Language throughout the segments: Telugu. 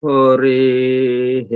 హరిః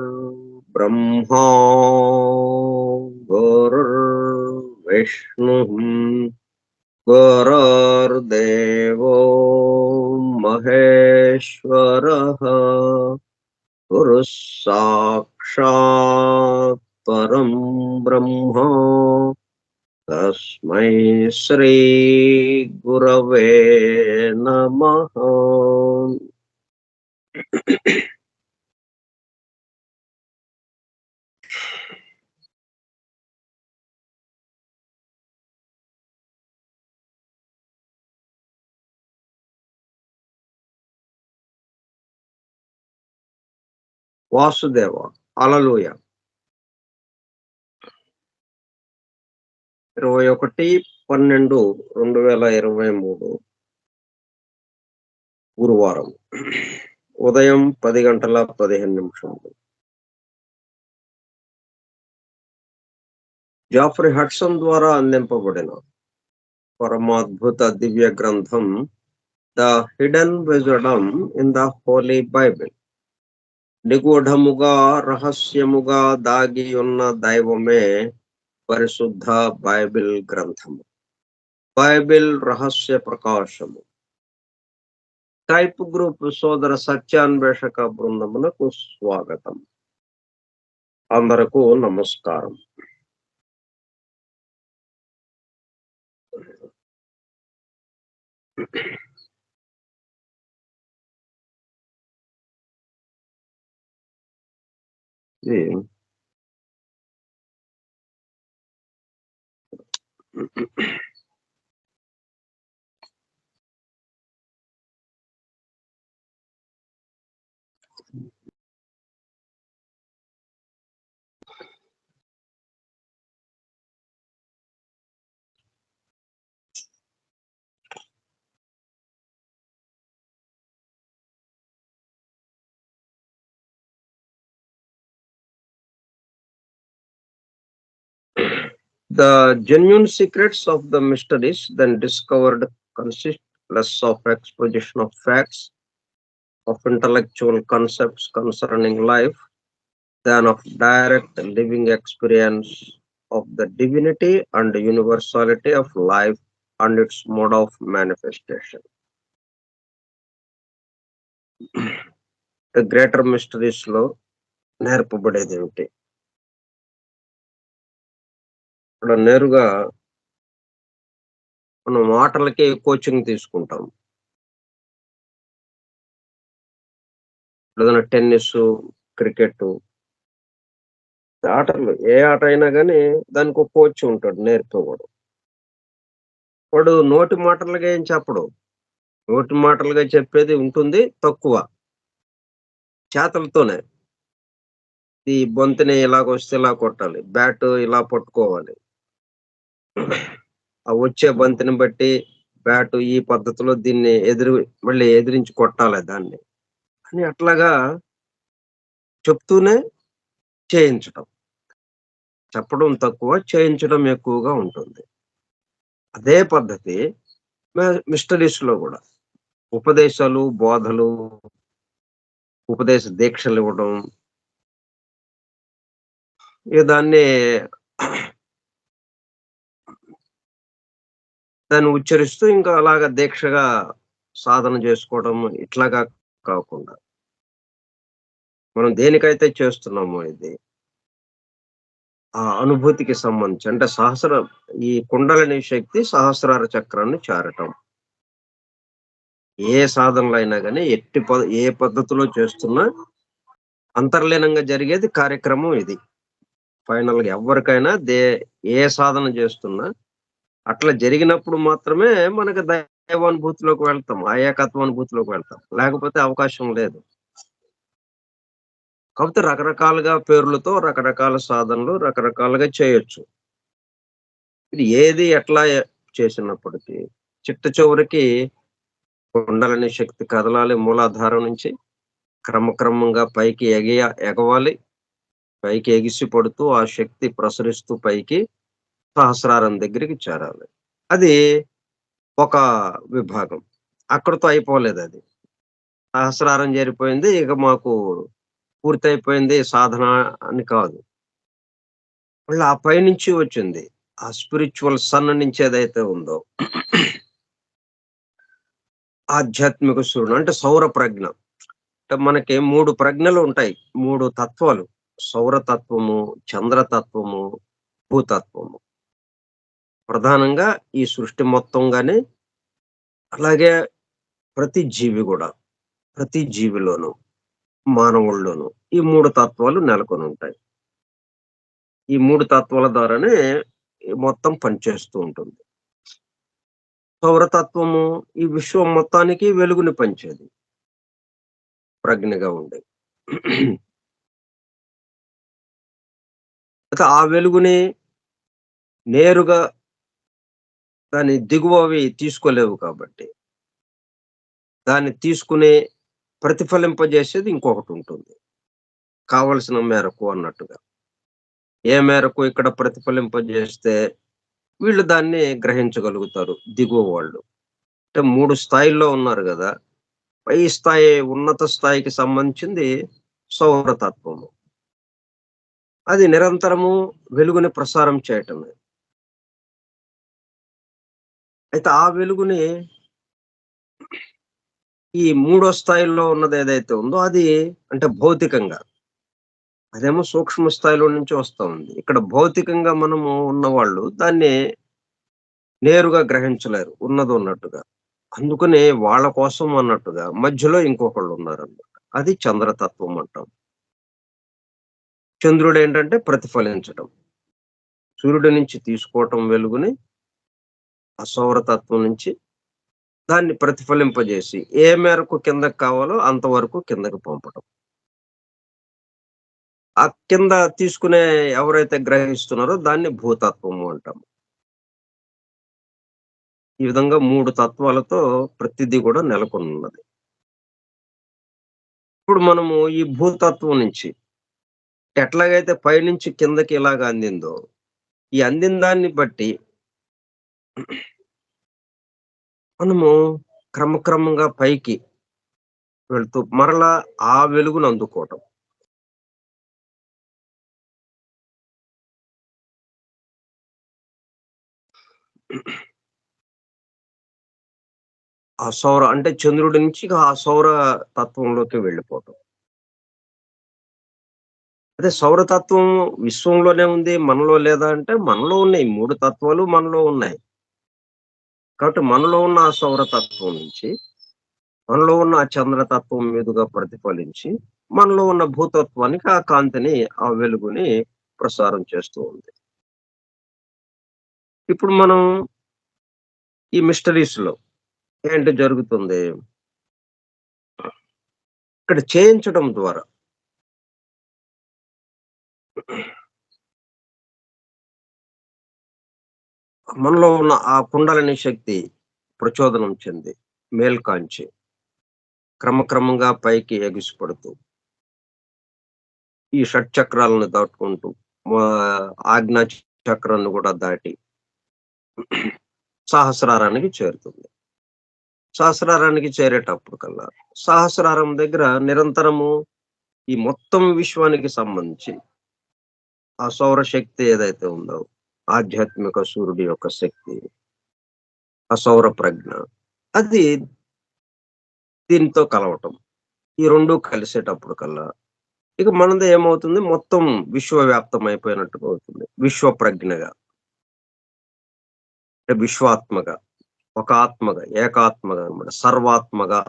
గురుర్బ్రహ్మా గురుర్విష్ణుః గురుర్దేవో మహేశ్వరః గురుః సాక్షాత్ పరం బ్రహ్మ తస్మై శ్రీ గురవే నమః. వాసుదేవ హల్లెలూయా. 21/12/2023 గురువారం ఉదయం 10:15. జాఫ్రీ హడ్సన్ ద్వారా అందింపబడిన పరమాద్భుత దివ్య గ్రంథం the hidden wisdom in the holy Bible. నిగూఢముగా రహస్యముగా దాగి ఉన్న దైవమే పరిశుద్ధ బైబిల్ గ్రంథము. బైబిల్ రహస్య ప్రకాశము. టైప్ గ్రూప్ సోదర సత్యాన్వేషక బృందమునకు స్వాగతం. అందరకు నమస్కారం. The genuine secrets of the mysteries then discovered consist less of exposition of facts, of intellectual concepts concerning life, than of direct living experience of the divinity and universality of life and its mode of manifestation. The greater mysteries లో నేర్పబడేది ఏమిటి? ఇక్కడ నేరుగా మనం ఆటలకి కోచింగ్ తీసుకుంటాం. ఏదైనా టెన్నిస్, క్రికెట్ ఆటలు, ఏ ఆట అయినా కానీ దానికి ఒక కోచ్ ఉంటాడు నేర్పేవాడు. వాడు నోటి మాటలుగా ఏం చెప్పడు. నోటి మాటలుగా చెప్పేది ఉంటుంది తక్కువ. చేతలతోనే ఈ బొంతని ఇలాగొస్తే ఇలా కొట్టాలి, బ్యాట్ ఇలా పట్టుకోవాలి, ఆ వచ్చే బంతిని బట్టి బ్యాట్ ఈ పద్ధతిలో దీన్ని మళ్ళీ ఎదిరించి కొట్టాలి దాన్ని అని అట్లాగా చెప్తూనే చేయించడం. చెప్పడం తక్కువ, చేయించడం ఎక్కువగా ఉంటుంది. అదే పద్ధతి మిస్టరీస్ లో కూడా ఉపదేశాలు, బోధలు, ఉపదేశ దీక్షలు ఇవ్వడం, దాన్ని దాన్ని ఉచ్చరిస్తూ ఇంకా అలాగా దీక్షగా సాధన చేసుకోవడం ఇట్లాగా కాకుండా, మనం దేనికైతే చేస్తున్నామో ఇది ఆ అనుభూతికి సంబంధించి అంటే ఈ కుండలిని శక్తి సహస్రార చక్రాన్ని చేరటం. ఏ సాధనలో అయినా గాని ఏ పద్ధతిలో చేస్తున్నా అంతర్లీనంగా జరిగేది కార్యక్రమం ఇది. ఫైనల్‌గా ఎవ్వరికైనా ఏ సాధన చేస్తున్నా అట్లా జరిగినప్పుడు మాత్రమే మనకు దైవానుభూతిలోకి వెళ్తాం. ఆ ఏకత్వానుభూతిలోకి వెళ్తాం. లేకపోతే అవకాశం లేదు. కాకపోతే రకరకాలుగా పేర్లతో రకరకాల సాధనలు రకరకాలుగా చేయొచ్చు. ఇది ఏది ఎట్లా చేసినప్పటికీ చిట్ట చివరికి కుండలిని శక్తి కదలాలి మూలాధారం నుంచి. క్రమక్రమంగా పైకి ఎగవాలి. పైకి ఎగిసి పడుతూ ఆ శక్తి ప్రసరిస్తూ పైకి సహస్రారం దగ్గరికి చేరాలి. అది ఒక విభాగం. అక్కడితో అయిపోలేదది. సహస్రారం చేరిపోయింది. ఇక మాకు పూర్తయిపోయింది సాధన అని కాదు. మళ్ళీ ఆ పైనుంచి వచ్చింది. ఆ స్పిరిచ్యువల్ సన్ నుంచి ఏదైతే ఉందో ఆధ్యాత్మిక సూర్యుడు అంటే సౌర ప్రజ్ఞ. అంటే మనకి 3 ప్రజ్ఞలు ఉంటాయి. 3 తత్వాలు. సౌరతత్వము, చంద్రతత్వము, భూతత్వము. ప్రధానంగా ఈ సృష్టి మొత్తం గాని, అలాగే ప్రతి జీవి గూడా. ప్రతి జీవిలోనూ, మానవుల్లోనూ ఈ 3 తత్వాలు నెలకొనుంటాయి. ఈ 3 తత్వాల ద్వారానే ఈ మొత్తం పనిచేస్తూ ఉంటుంది. సౌరతత్వము ఈ విశ్వం మొత్తానికి వెలుగుని పంచేది. ప్రజ్ఞగా ఉండి. అయితే ఆ వెలుగుని నేరుగా దాని దిగువవి తీసుకోలేవు కాబట్టి, దాన్ని తీసుకుని ప్రతిఫలింపజేసేది ఇంకొకటుంటుంది. కావలసిన మేరకు అన్నట్టుగా. ఏ మేరకు ఇక్కడ ప్రతిఫలింపజేస్తే వీళ్ళు దాన్ని గ్రహించగలుగుతారు దిగువ వాళ్ళు. అంటే 3 స్థాయిల్లో ఉన్నారు గదా! పై స్థాయి ఉన్నత స్థాయికి సంబంధించింది సౌరతత్వము. అది నిరంతరము వెలుగుని ప్రసారం చేయటమే. అయితే ఆ వెలుగుని ఈ మూడో స్థాయిలో ఉన్నదేదైతే ఉందో అది అంటే భౌతికంగా. అదేమో సూక్ష్మ స్థాయిలో నుంచి వస్తా ఉంది. ఇక్కడ భౌతికంగా మనము ఉన్నవాళ్ళు దాన్ని నేరుగా గ్రహించలేరు ఉన్నదున్నట్టుగా. అందుకని వాళ్ళ కోసం అన్నట్టుగా మధ్యలో ఇంకొకళ్ళున్నారన్నమాట. అది చంద్రతత్వం అంటాం. చంద్రుడేంటంటే ప్రతిఫలించటం. సూర్యుడి నుంచి తీసుకోవటం వెలుగుని, ఆ సౌరతత్వం నుంచి దాన్ని ప్రతిఫలింపజేసి, ఏ మేరకు కిందకి కావాలో అంతవరకు కిందకి పంపటం. ఆ కింద తీసుకునే ఎవరైతే గ్రహిస్తున్నారో దాన్ని భూతత్వము అంటాం. ఈ విధంగా 3 తత్వాలతో ప్రతిది గూడా నెలకొనున్నది. ఇప్పుడు మనము ఈ భూతత్వం నుంచి ఎట్లాగైతే పైనుంచి కిందకి ఇలాగ అందిందో, ఈ అందిన దాన్ని బట్టి మనము క్రమక్రమంగా పైకి వెళ్తూ మరలా ఆ వెలుగును అందుకోవటం. ఆ సౌర అంటే చంద్రుడి నుంచి ఇక ఆ సౌర తత్వంలోకి వెళ్ళిపోవటం. అదే సౌరతత్వం విశ్వంలోనే ఉంది. మనలో లేదా అంటే మనలో ఉన్నాయి. 3 తత్వాలు మనలో ఉన్నాయి. కాబట్టి మనలో ఉన్న ఆ సౌరతత్వం నుంచి, మనలో ఉన్న ఆ చంద్రతత్వం మీదుగా ప్రతిఫలించి, మనలో ఉన్న భూతత్వానికి ఆ కాంతిని, ఆ వెలుగుని ప్రసారం చేస్తూ ఉంది. ఇప్పుడు మనం ఈ మిస్టరీస్‌లో ఏంటి జరుగుతుంది? ఇక్కడ చేయించడం ద్వారా మనలో ఉన్న ఆ కుండలిని శక్తి ప్రచోదనం చెంది, మేల్కాంచి క్రమక్రమంగా పైకి ఎగిసిపడుతూ, ఈ షట్‌చక్రాలను దాటుకుంటూ ఆజ్ఞా చక్రాన్ని కూడా దాటి సహస్రారానికి చేరుతుంది. సహస్రారానికి చేరేటప్పుడు కల్లా సహస్రారం దగ్గర నిరంతరము ఈ మొత్తం విశ్వానికి సంబంధించి ఆ సౌరశక్తి ఏదైతే ఉందో, ఆధ్యాత్మిక సూర్యుడి యొక్క శక్తి, ఆ సౌర ప్రజ్ఞ, అది దీనితో కలవటం. ఈ 2 కలిసేటప్పుడు కల్లా ఇక మనది ఏమవుతుంది, మొత్తం విశ్వవ్యాప్తం అయిపోయినట్టుగా అవుతుంది. విశ్వ ప్రజ్ఞగా, అంటే విశ్వాత్మగా, ఒక ఆత్మగా, ఏకాత్మగా అన్నమాట. సర్వాత్మగా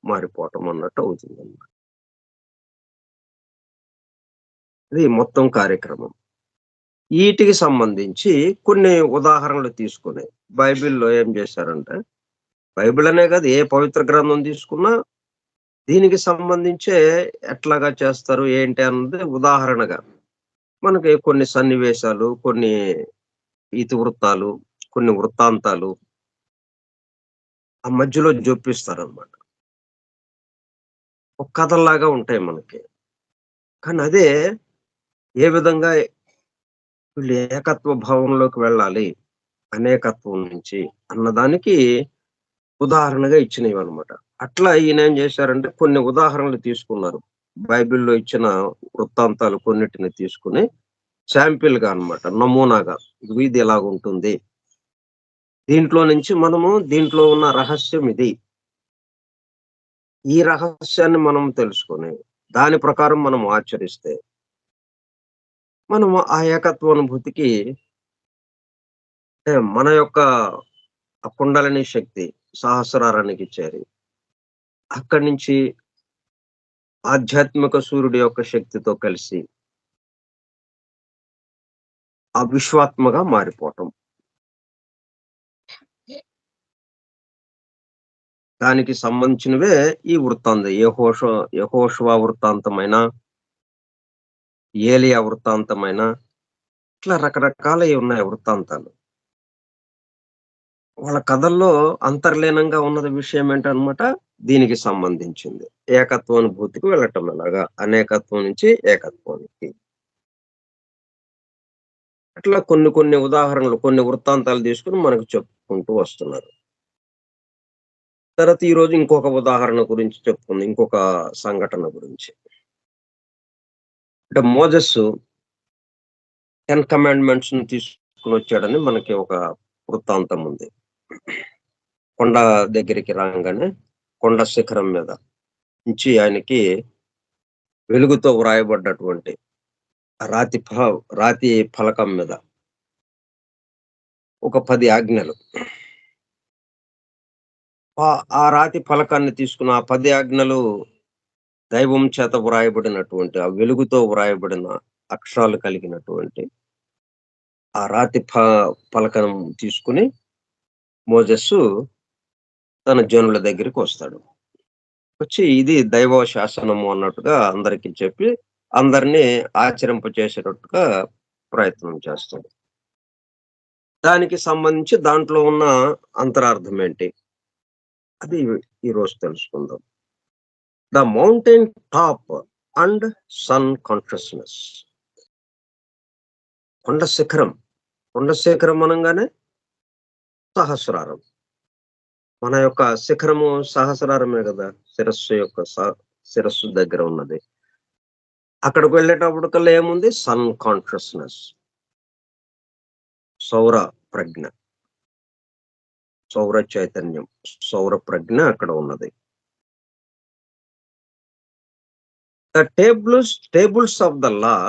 మారిపోవటం అన్నట్టు అవుతుందన్నమాట. ఇది మొత్తం కార్యక్రమం. ఈటికి సంబంధించి కొన్ని ఉదాహరణలు తీసుకొని బైబిల్‌లో ఏం చేశారంటే, బైబిల్ అనే కాదు, ఏ పవిత్ర గ్రంథం తీసుకున్నా దీనికి సంబంధించే ఎట్లాగా చేస్తారు, ఏంటి అన్నది ఉదాహరణగా మనకి కొన్ని సన్నివేశాలు, కొన్ని ఇతివృత్తాలు, కొన్ని వృత్తాంతాలు ఆ మధ్యలో జొప్పిస్తారనమాట. ఒక కథల్లాగా ఉంటాయి మనకి. కానీ అదే ఏ విధంగా వీళ్ళు ఏకత్వ భావంలోకి వెళ్ళాలి, అనేకత్వం నుంచి అన్నదానికి ఉదాహరణగా ఇచ్చినవనమాట. అట్లా ఈయనేం చేశారంటే కొన్ని ఉదాహరణలు తీసుకున్నారు. బైబిల్‌లో ఇచ్చిన వృత్తాంతాలు కొన్నిటిని తీసుకొని శాంపిల్‌గా అన్నమాట. నమూనాగా ఇదిగో ఇది ఇలాగుంటుంది. దీంట్లో నుంచి మనము దీంట్లో ఉన్న రహస్యం ఇది. ఈ రహస్యాన్ని మనం తెలుసుకొని, దాని ప్రకారం మనం ఆచరిస్తే, మనము ఆ ఏకత్వానుభూతికి మన యొక్క ఆ కుండలిని శక్తి సహస్రారానికి చేరి, అక్కడి నుంచి ఆధ్యాత్మిక సూర్యుడి యొక్క శక్తితో కలిసి, ఆ విశ్వాత్మగా మారిపోవటం. దానికి సంబంధించినవే ఈ వృత్తాంతం. యెహోషువ వృత్తాంతమైన, ఏలీయా వృత్తాంతమైన, ఇట్లా రకరకాలయి ఉన్నాయి వృత్తాంతాలు. వాళ్ళ కథల్లో అంతర్లీనంగా ఉన్నది విషయం ఏంటనమాట, దీనికి సంబంధించింది. ఏకత్వానుభూతికి వెళ్ళటం ఎలాగా? అనేకత్వం నుంచి ఏకత్వానికి. అట్లా కొన్ని కొన్ని ఉదాహరణలు, కొన్ని వృత్తాంతాలు తీసుకొని మనకు చెప్పుకుంటూ వస్తున్నారు. తర్వాత ఈరోజు ఇంకొక ఉదాహరణ గురించి చెప్పుకుందాం. ఇంకొక సంఘటన గురించి. అంటే మోజెస్ 10 కమాండ్‌మెంట్స్‌ని తీసుకొనొచ్చాడని మనకి ఒక వృత్తాంతం ఉంది. కొండ దగ్గరికి రాంగానే, కొండ శిఖరం మీద నుంచి ఆయనకి వెలుగుతో వ్రాయబడ్డటువంటి రాతి ఫ రాతి ఫలకం మీద ఒక 10 ఆజ్ఞలు. ఆ రాతి ఫలకాన్ని తీసుకున్న ఆ 10 ఆజ్ఞలు దైవం చేత వ్రాయబడినటువంటి, ఆ వెలుగుతో వ్రాయబడిన అక్షరాలు కలిగినటువంటి ఆ రాతి పలకను తీసుకొని మోజెసు తన జనుల దగ్గరికొస్తాడు. వచ్చి ఇది దైవ శాసనము అన్నట్టుగా అందరికి చెప్పి, అందరిని ఆచరింపచేసేటట్టుగా ప్రయత్నం చేస్తాడు. దానికి సంబంధించి దాంట్లో ఉన్న అంతరార్థం ఏంటి? అది ఈరోజు తెలుసుకుందాం. The mountain top and sun consciousness. కొండ శిఖరం. కొండ శిఖరం అనంగానే సహస్రారం. మన యొక్క శిఖరము సహస్రారమే గదా! శిరస్సు దగ్గర ఉన్నది. అక్కడికి వెళ్ళేటప్పటికల్లా ఏముంది? Sun consciousness. సౌర ప్రజ్ఞ. సౌర చైతన్యం. సౌర ప్రజ్ఞ అక్కడ ఉన్నది. The tables of the law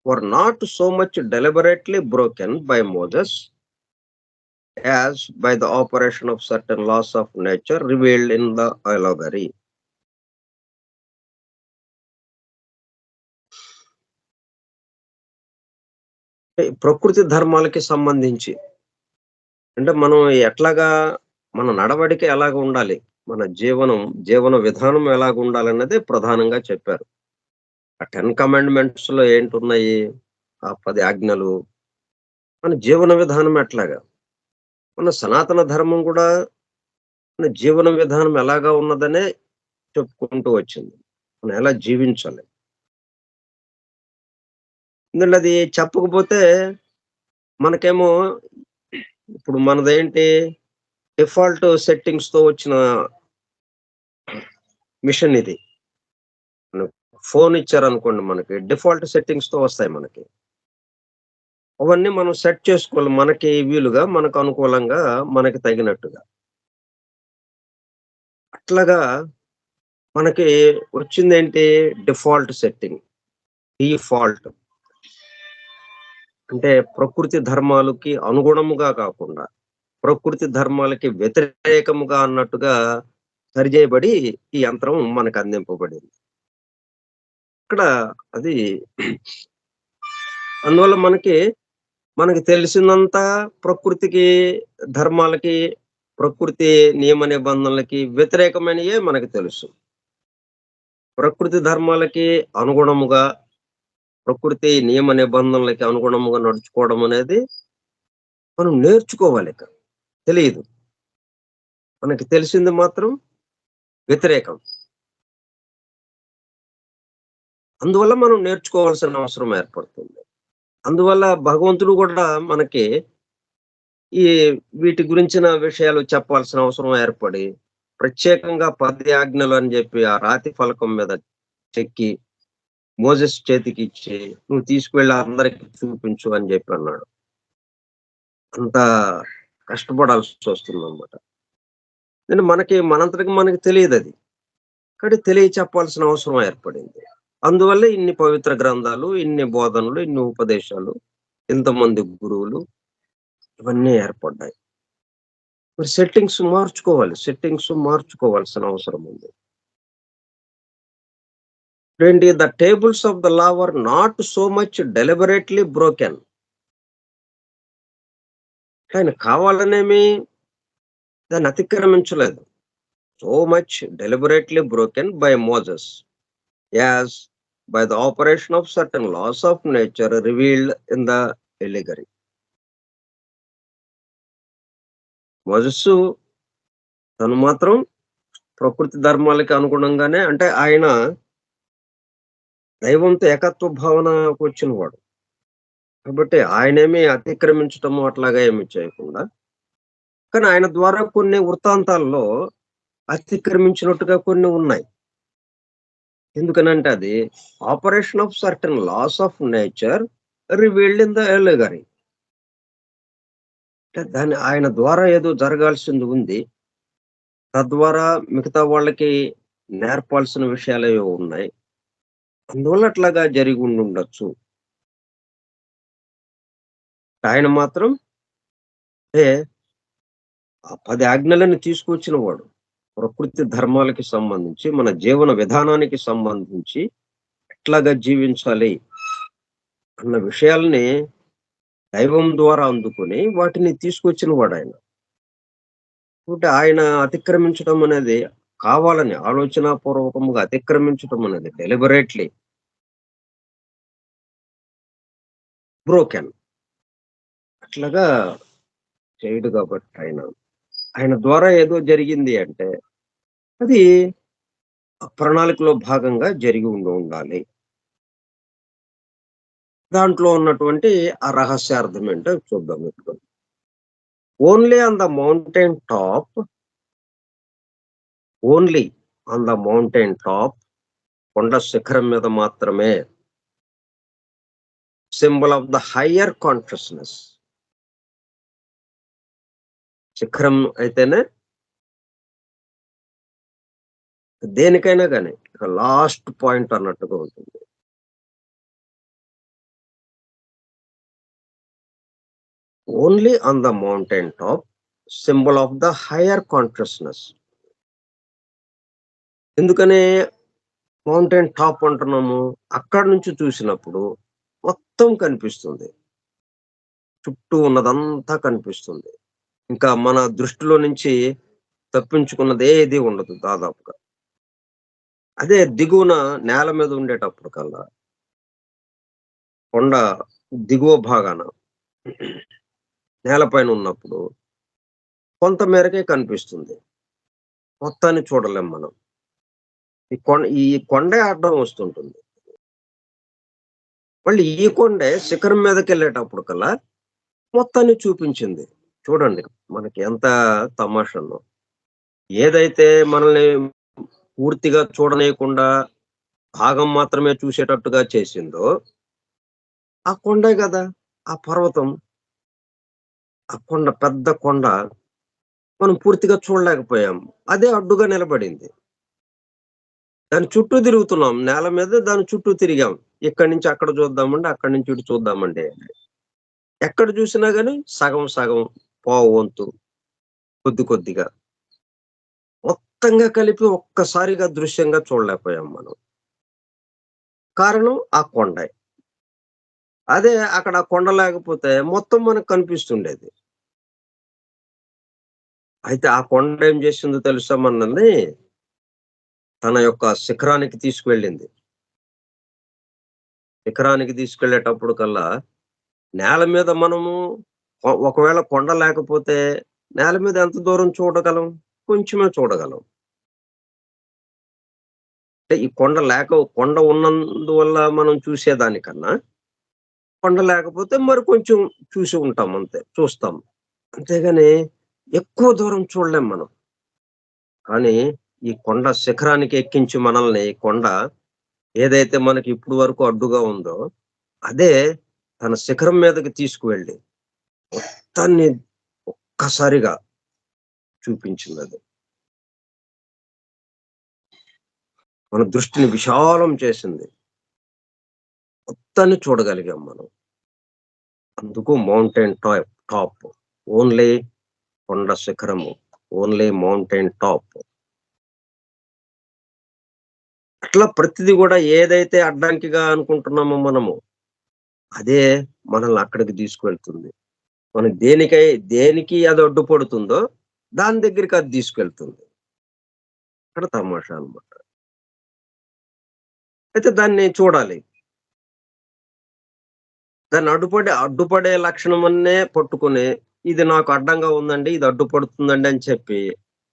were not so much deliberately broken by Moses as by the operation of certain laws of nature revealed in the allegory. ప్రకృతి ధర్మాలకి సంబంధించి అంటే మనం ఎట్లాగా మన నడవడిక ఎలాగ ఉండాలి, మన జీవన విధానం ఎలాగ ఉండాలన్నదే ప్రధానంగా చెప్పారు. ఆ 10 కమాండ్‌మెంట్స్ లో ఏంటున్నాయి? ఆ 10 ఆజ్ఞలు. మన జీవన విధానం ఎట్లాగా? మన సనాతన ధర్మం గూడా మన జీవన విధానం ఎలాగా ఉన్నదనే చెప్పుకుంటూ వచ్చింది. మనం ఎలా జీవించాలి. ఎందుకంటే అది చెప్పకపోతే మనకేమో ఇప్పుడు మనదేంటి డిఫాల్ట్ సెట్టింగ్స్ తో వచ్చిన మిషన్ ఇది. ఫోన్ ఇచ్చారనుకోండి, మనకి డిఫాల్ట్ సెట్టింగ్స్ తో వస్తాయి మనకి. అవన్నీ మనం సెట్ చేసుకోవాలి మనకి వీలుగా, మనకు అనుకూలంగా, మనకి తగినట్టుగా. అట్లాగా మనకి వచ్చిందేంటి డిఫాల్ట్ సెట్టింగ్. డిఫాల్ట్ అంటే ప్రకృతి ధర్మాలకి అనుగుణముగా కాకుండా, ప్రకృతి ధర్మాలకి వ్యతిరేకముగా అన్నట్టుగా సరిచేయబడి ఈ యంత్రం మనకు అందింపబడింది. ఇక్కడ అది అందువల్ల మనకి తెలిసినంత ప్రకృతికి, ధర్మాలకి, ప్రకృతి నియమ నిబంధనలకి వ్యతిరేకమైనయే మనకు తెలుసు. ప్రకృతి ధర్మాలకి అనుగుణముగా, ప్రకృతి నియమ నిబంధనలకి అనుగుణముగా నడుచుకోవడం అనేది మనం నేర్చుకోవాలి. తెలియదు. మనకి తెలిసింది మాత్రం వ్యతిరేకం. అందువల్ల మనం నేర్చుకోవాల్సిన అవసరం ఏర్పడుతుంది. అందువల్ల భగవంతుడు కూడా మనకి ఈ వీటి గురించిన విషయాలు చెప్పాల్సిన అవసరం ఏర్పడి, ప్రత్యేకంగా 10 ఆజ్ఞలు అని చెప్పి ఆ రాతి ఫలకం మీద చెక్కి మోసెస్ చేతికి ఇచ్చి, నువ్వు తీసుకువెళ్ళి అందరికి చూపించు అని చెప్పి అన్నాడు. అంత కష్టపడాల్సి వస్తుందన్నమాట. నేను మనంతటికి మనకి తెలియదు అది. కానీ తెలియ చెప్పాల్సిన అవసరం ఏర్పడింది. అందువల్ల ఇన్ని పవిత్ర గ్రంథాలు, ఇన్ని బోధనలు, ఇన్ని ఉపదేశాలు, ఇంతమంది గురువులు ఇవన్నీ ఏర్పడ్డాయి. మరి సెట్టింగ్స్ మార్చుకోవాల్సిన అవసరం ఉంది. ఏంటి, the tables of the law were not so much deliberately broken. ఆయన కావాలనేమి దాన్ని అతిక్రమించలేదు. So much deliberately broken by Moses as by the operation of certain laws of nature revealed in the allegory. మోసెసు తను మాత్రం ప్రకృతి ధర్మాలకి అనుగుణంగానే, అంటే ఆయన దైవంతో ఏకత్వ భావనకు వచ్చినవాడు కాబట్టి ఆయనేమి అతిక్రమించటము అట్లాగా ఏమి చేయకుండా, కానీ ఆయన ద్వారా కొన్ని వృత్తాంతాల్లో అతిక్రమించినట్టుగా కొన్ని ఉన్నాయి. ఎందుకనంటే అది operation of certain laws of nature revealed in the allegory. అంటే దాన్ని ఆయన ద్వారా ఏదో జరగాల్సింది ఉంది, తద్వారా మిగతా వాళ్ళకి నేర్పాల్సిన విషయాలు ఏవో ఉన్నాయి, అందువల్ల అట్లాగా జరిగి ఉండొచ్చు. ఆయన మాత్రం అంటే ఆ 10 ఆజ్ఞలను తీసుకొచ్చిన వాడు. ప్రకృతి ధర్మాలకి సంబంధించి, మన జీవన విధానానికి సంబంధించి ఎట్లాగా జీవించాలి అన్న విషయాల్ని దైవం ద్వారా అందుకొని వాటిని తీసుకొచ్చిన వాడు ఆయన. అంటే ఆయన అతిక్రమించడం అనేది కావాలని, ఆలోచనాపూర్వకంగా అతిక్రమించడం అనేది డెలిబరేట్లీ బ్రోకెన్ అట్లాగా చేయడు. కాబట్టి ఆయన ద్వారా ఏదో జరిగింది అంటే అది ప్రణాళికలో భాగంగా జరిగి ఉండాలి. దాంట్లో ఉన్నటువంటి ఆ రహస్యార్థం ఏంటో చూద్దాం ఇప్పుడు. Only on the mountain top, కొండ శిఖరం మీద మాత్రమే, symbol of the higher consciousness. శిఖరం అయితేనే దేనికైనా కానీ లాస్ట్ పాయింట్ అన్నట్టుగా ఉంటుంది. Only on the mountain top, symbol of the higher consciousness. ఎందుకని మౌంటైన్ టాప్ అంటున్నాము? అక్కడి నుంచి చూసినప్పుడు మొత్తం కనిపిస్తుంది, చుట్టూ ఉన్నదంతా కనిపిస్తుంది. ఇంకా మన దృష్టిలో నుంచి తప్పించుకున్నది ఏది ఉండదు దాదాపుగా. అదే దిగువన నేల మీద ఉండేటప్పుడు కల్లా, కొండ దిగువ భాగాన నేలపైన ఉన్నప్పుడు కొంత మేరకే కనిపిస్తుంది, మొత్తాన్ని చూడలేం మనం. ఈ కొండే అడ్డం వస్తుంటుంది. మళ్ళీ ఈ కొండే శిఖరం మీదకి వెళ్ళేటప్పుడు కల్లా మొత్తాన్ని చూపించింది, చూడండి మనకి ఎంత తమాషానో. ఏదైతే మనల్ని పూర్తిగా చూడనీయకుండా భాగం మాత్రమే చూసేటట్టుగా చేసిందో, ఆ కొండే గదా! ఆ పర్వతం, ఆ కొండ పెద్ద కొండ మనం పూర్తిగా చూడలేకపోయాం. అదే అడ్డుగా నిలబడింది. దాని చుట్టూ తిరుగుతున్నాం. నేల మీద దాని చుట్టూ తిరిగాం. ఇక్కడి నుంచి అక్కడ చూద్దామండి, అక్కడి నుంచి ఇటు చూద్దామండి. ఎక్కడ చూసినా గాని సగం సగం, పావు వంతు, కొద్ది కొద్దిగా. మొత్తంగా కలిపి ఒక్కసారిగా దృశ్యంగా చూడలేకపోయాం మనం. కారణం ఆ కొండే. అదే అక్కడ ఆ కొండ లేకపోతే మొత్తం మనకు కనిపిస్తుండేది. అయితే ఆ కొండ ఏం చేసిందో తెలుసా మనల్ని? తన యొక్క శిఖరానికి తీసుకువెళ్ళింది. శిఖరానికి తీసుకెళ్ళేటప్పుడు కల్లా నేల మీద మనము ఒకవేళ కొండ లేకపోతే నేల మీద ఎంత దూరం చూడగలం? కొంచెమే చూడగలం. అంటే ఈ కొండ ఉన్నందువల్ల మనం చూసేదానికన్నా, కొండ లేకపోతే మరి కొంచెం చూసి ఉంటాం అంతే. చూస్తాం. అంతేగాని ఎక్కువ దూరం చూడలేం మనం. కానీ ఈ కొండ శిఖరానికి ఎక్కించి మనల్ని కొండ ఏదైతే మనకి ఇప్పుడు వరకు అడ్డుగా ఉందో, అదే తన శిఖరం మీదకి తీసుకువెళ్ళి మొత్తాన్ని ఒక్కసారిగా చూపించిందది. మన దృష్టిని విశాలం చేసింది. మొత్తాన్ని చూడగలిగాం మనం. అందుకు మౌంటైన్ టాప్. ఓన్లీ కొండ శిఖరము. Only mountain top. అట్లా ప్రతిది గూడా ఏదైతే అడ్డంకిగా అనుకుంటున్నామో మనము, అదే మనల్ని అక్కడికి తీసుకువెళ్తుంది. మనం దేనికి అది అడ్డుపడుతుందో, దాని దగ్గరికి అది తీసుకెళ్తుంది. ఇక్కడ తమాషా అన్నమాట. అయితే దాన్ని చూడాలి. దాన్ని అడ్డుపడే లక్షణమన్నే పట్టుకొని, ఇది నాకు అడ్డంగా ఉందండి, ఇది అడ్డుపడుతుందండి అని చెప్పి,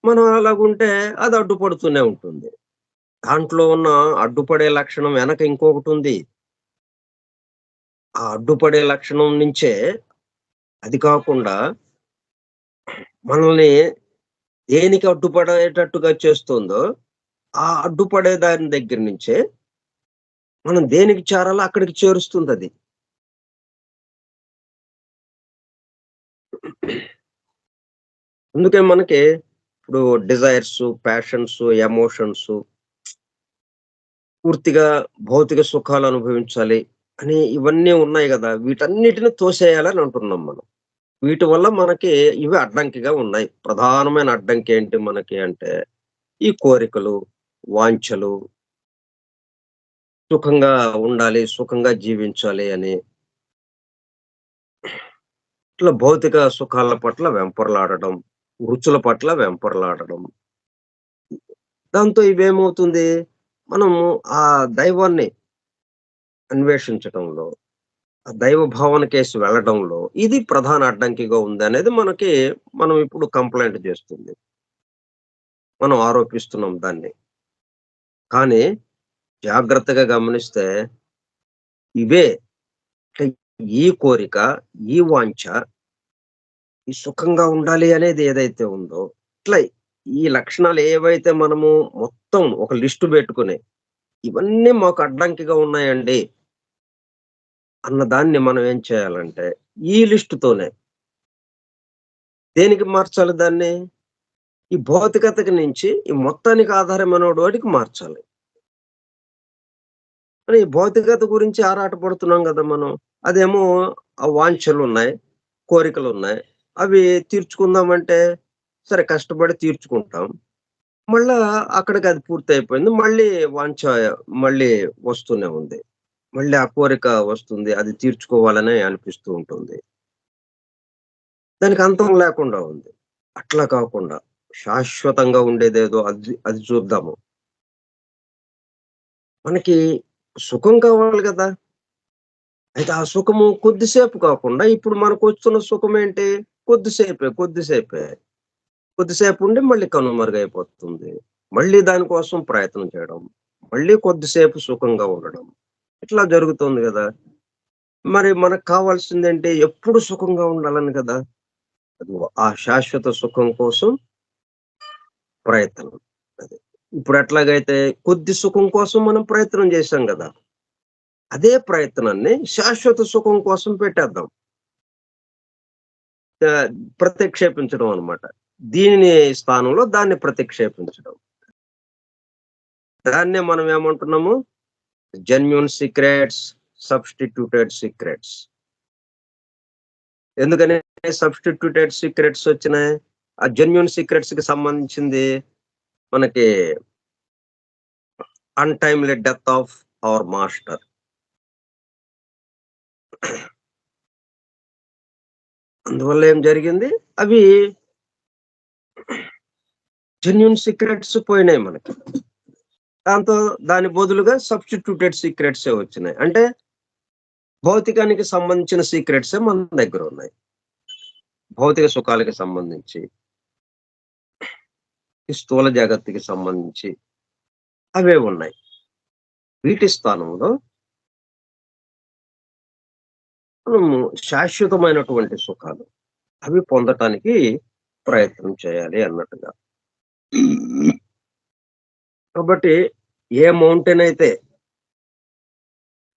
మనం అలాగుంటే అది అడ్డుపడుతూనే ఉంటుంది. దాంట్లో ఉన్న అడ్డుపడే లక్షణం వెనక ఇంకొకటుంది. ఆ అడ్డుపడే లక్షణం నుంచే అది కాకుండా మనల్ని దేనికి అడ్డుపడేటట్టుగా చేస్తుందో, ఆ అడ్డుపడే దాని దగ్గర నుంచే మనం దేనికి చేరాలో అక్కడికి చేరుస్తుందది. అందుకే మనకి ఇప్పుడు డిజైర్స్, ప్యాషన్స్, ఎమోషన్స్ పూర్తిగా భౌతిక సుఖాలు అనుభవించాలి అని ఇవన్నీ ఉన్నాయి గదా! వీటన్నిటిని తోసేయాలని అంటున్నాం మనం. వీటి వల్ల మనకి ఇవి అడ్డంకిగా ఉన్నాయి. ప్రధానమైన అడ్డంకి ఏంటి మనకి అంటే, ఈ కోరికలు, వాంఛలు, సుఖంగా ఉండాలి, సుఖంగా జీవించాలి అని ఇట్లా భౌతిక సుఖాల పట్ల వెంపర్లాడడం, రుచుల పట్ల వెంపర్లాడడం. దాంతో ఇవేమవుతుంది, మనము ఆ దైవాన్ని అన్వేషించటంలో, ఆ దైవ భావనకేసి వెళ్ళడంలో ఇది ప్రధాన అడ్డంకిగా ఉందనేది మనం ఇప్పుడు కంప్లెయింట్ చేస్తుంది. మనం ఆరోపిస్తున్నాం దాన్ని. కానీ జాగ్రత్తగా గమనిస్తే ఇవే అంటే ఈ కోరిక, ఈ వాంఛ, ఈ సుఖంగా ఉండాలి అనేది ఏదైతే ఉందో, ఇట్లా ఈ లక్షణాలు ఏవైతే మనము మొత్తం ఒక లిస్టు పెట్టుకొని, ఇవన్నీ మాకు అడ్డంకిగా ఉన్నాయండి అన్న దాన్ని మనం ఏం చేయాలంటే, ఈ లిస్టుతోనే దేనికి మార్చాలి దాన్ని? ఈ భౌతికతకి నుంచి ఈ మొత్తానికి ఆధారమైన వాడికి మార్చాలి. మరి ఈ భౌతికత గురించి ఆరాటపడుతున్నాం గదా మనం. అదేమో ఆ వాంఛలున్నాయి, కోరికలున్నాయి. అవి తీర్చుకుందామంటే, సరే కష్టపడి తీర్చుకుంటాం. మళ్ళా అక్కడికి అది పూర్తయిపోయింది. మళ్ళీ వస్తూనే ఉంది. మళ్ళీ ఆ కోరిక వస్తుంది. అది తీర్చుకోవాలనే అనిపిస్తూ ఉంటుంది. దానికి అంతం లేకుండా ఉంది. అట్లా కాకుండా శాశ్వతంగా ఉండేదేదో అది అది చూద్దాము. మనకి సుఖం కావాలి గదా! అయితే ఆ సుఖము కొద్దిసేపు కాకుండా ఇప్పుడు మనకొస్తున్న సుఖమేంటి? కొద్దిసేపే. కొద్దిసేపుండి మళ్ళీ కనుమరుగైపోతుంది. మళ్ళీ దాని కోసం ప్రయత్నం చేయడం. మళ్ళీ కొద్దిసేపు సుఖంగా ఉండడం. ఇట్లా జరుగుతుంది గదా! మరి మనకు కావాల్సిందేంటి? ఎప్పుడు సుఖంగా ఉండాలని గదా! అదిగో ఆ శాశ్వత సుఖం కోసం ప్రయత్నం. అది. ఇప్పుడు ఎట్లాగైతే కొద్ది సుఖం కోసం మనం ప్రయత్నం చేశాం గదా! అదే ప్రయత్నాన్ని శాశ్వత సుఖం కోసం పెట్టేద్దాం. ప్రతిక్షేపించడం అన్నమాట. దీని స్థానంలో దాన్ని ప్రతిక్షేపించడం. దాన్నే మనం ఏమంటున్నాము? Genuine secrets, substituted secrets. ఎందుకని సబ్‌స్టిట్యూటెడ్ సీక్రెట్స్ వచ్చినాయి? ఆ జెన్యూన్ సీక్రెట్స్‌కి సంబంధించింది మనకి untimely death of our master. అందువల్ల ఏం జరిగింది? అవి జెన్యూన్ సీక్రెట్స్ పోయినాయి మనకి. దాంతో దాని బదులుగా సబ్‌స్టిట్యూటెడ్ సీక్రెట్సే వచ్చినాయి. అంటే భౌతికానికి సంబంధించిన సీక్రెట్సే మన దగ్గరున్నాయి. భౌతిక సుఖాలకి సంబంధించి, ఈ స్థూల జగత్తుకి సంబంధించి అవే ఉన్నాయి. వీటి స్థానంలో మనము శాశ్వతమైనటువంటి సుఖాలు అవి పొందటానికి ప్రయత్నం చేయాలి అన్నట్టుగా. కాబట్టి ఏ మౌంటైన్ అయితే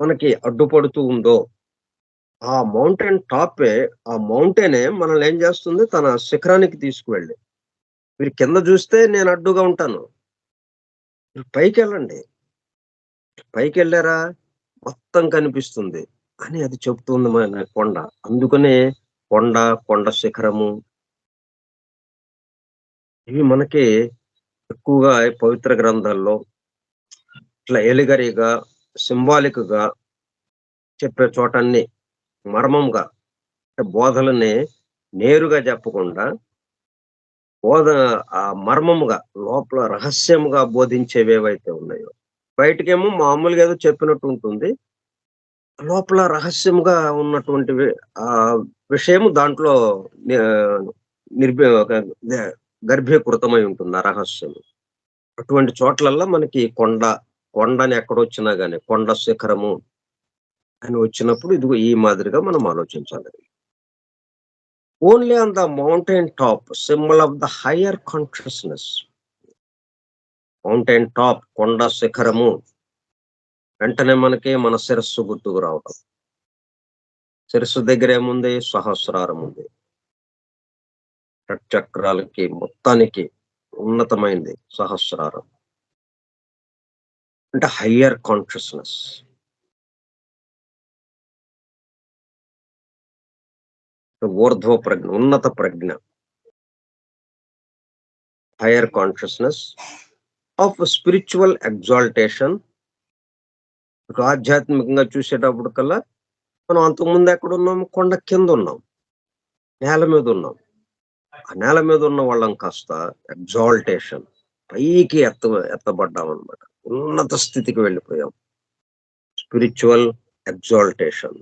మనకి అడ్డుపడుతూ ఉందో, ఆ మౌంటైన్ టాపే ఆ మౌంటైనే మనల్ని ఏం చేస్తుంది తన శిఖరానికి తీసుకువెళ్ళి. మీరు కింద చూస్తే నేను అడ్డుగా ఉంటాను. మీరు పైకెళ్ళండి. పైకెళ్లారా మొత్తం కనిపిస్తుంది అని అది చెప్తుంది మన కొండ. అందుకనే కొండ, కొండ శిఖరము ఇవి మనకి ఎక్కువగా ఈ పవిత్ర గ్రంథాల్లో ఇట్లా ఎలిగరీగా, సింబాలిక్‌గా చెప్పే చోటన్ని మర్మంగా అంటే బోధలని నేరుగా చెప్పకుండా బోధ మర్మముగా లోపల రహస్యముగా బోధించేవేవైతే ఉన్నాయో, బయటికేమో మామూలుగా ఏదో చెప్పినట్టు ఉంటుంది. లోపల రహస్యముగా ఉన్నటువంటివి విషయము దాంట్లో ఆహ్, ఒక ద గర్భీకృతమై ఉంటుంది ఆ రహస్యం. అటువంటి చోట్లల్లా మనకి కొండని ఎక్కడొచ్చినా గాని, కొండ శిఖరము అని వచ్చినప్పుడు ఇదిగో ఈ మాదిరిగా మనం ఆలోచించాలి. Only on the mountain top symbol of the higher consciousness. Mountain top కొండ శిఖరము వెంటనే మనకి మన శిరస్సు గుర్తుకు రావటం. శిరస్సు దగ్గర ఏముంది? సహస్రారం ఉంది. షట్‌చక్రాలకి మొత్తానికి ఉన్నతమైంది సహస్రారం. అంటే హైయర్ కాన్షియస్‌నెస్. ఊర్ధ్వ ప్రజ్ఞ, ఉన్నత ప్రజ్ఞ. Higher consciousness of spiritual exaltation. ఇటు ఆధ్యాత్మికంగా చూసేటప్పటికల్లా మనం అంతకుముందు ఎక్కడున్నాం? కొండ కిందున్నాం. నేల మీదున్నాం. ఆ నేల మీద ఉన్న వాళ్ళం కాస్త ఎగ్జాల్టేషన్ పైకి ఎత్తబడ్డామనమాట. ఉన్నత స్థితికి వెళ్ళిపోయాం. Spiritual exaltation.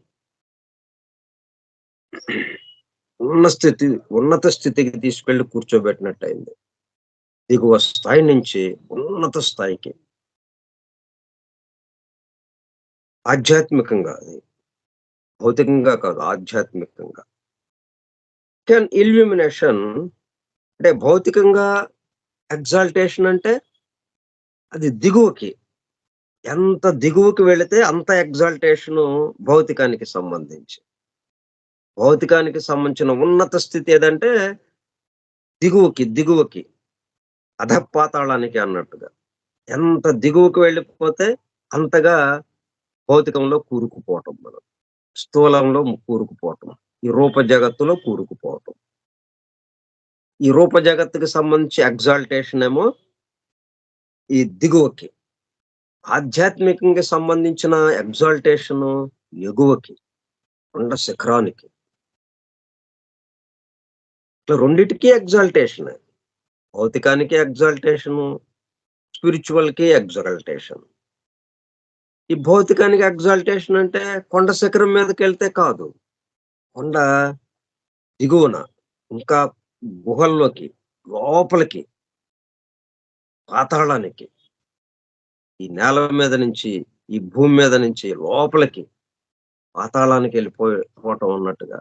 ఉన్నత స్థితికి తీసుకెళ్ళి కూర్చోబెట్టినట్టయింది. దిగువ స్థాయి నుంచి ఉన్నత స్థాయికి. ఆధ్యాత్మికంగా అది. భౌతికంగా కాదు ఆధ్యాత్మికంగా. ఇల్యూమినేషన్ అంటే భౌతికంగా ఎగ్జాల్టేషన్ అంటే అది దిగువకి. ఎంత దిగువకి వెళితే అంత ఎగ్జాల్టేషను భౌతికానికి సంబంధించి. భౌతికానికి సంబంధించిన ఉన్నత స్థితి ఏదంటే దిగువకి. అధపాతాళానికి అన్నట్టుగా. ఎంత దిగువకు వెళ్ళిపోతే అంతగా భౌతికంలో కూరుకుపోవటం మనం. స్థూలంలో కూరుకుపోవటం. ఈ రూప జగత్తులో కూరుకుపోవటం. ఈ రూప జగత్తుకి సంబంధించి ఎగ్జాల్టేషన్ ఏమో ఈ దిగువకి. ఆధ్యాత్మికంగా సంబంధించిన ఎగ్జాల్టేషను ఎగువకి. కొండ శిఖరానికి. ఇట్లా రెండిటికి ఎగ్జాల్టేషనే. భౌతికానికి ఎగ్జాల్టేషను, స్పిరిచ్యువల్‌కి ఎగ్జాల్టేషన్. ఈ భౌతికానికి ఎగ్జాల్టేషన్ అంటే కొండ శిఖరం మీదకెళ్తే కాదు. కొండ దిగువన ఇంకా గుహల్లోకి, లోపలికి, పాతాళానికి, ఈ నేల మీద నుంచి, ఈ భూమి మీద నుంచి లోపలికి పాతాళానికి పోవటం ఉన్నట్టుగా.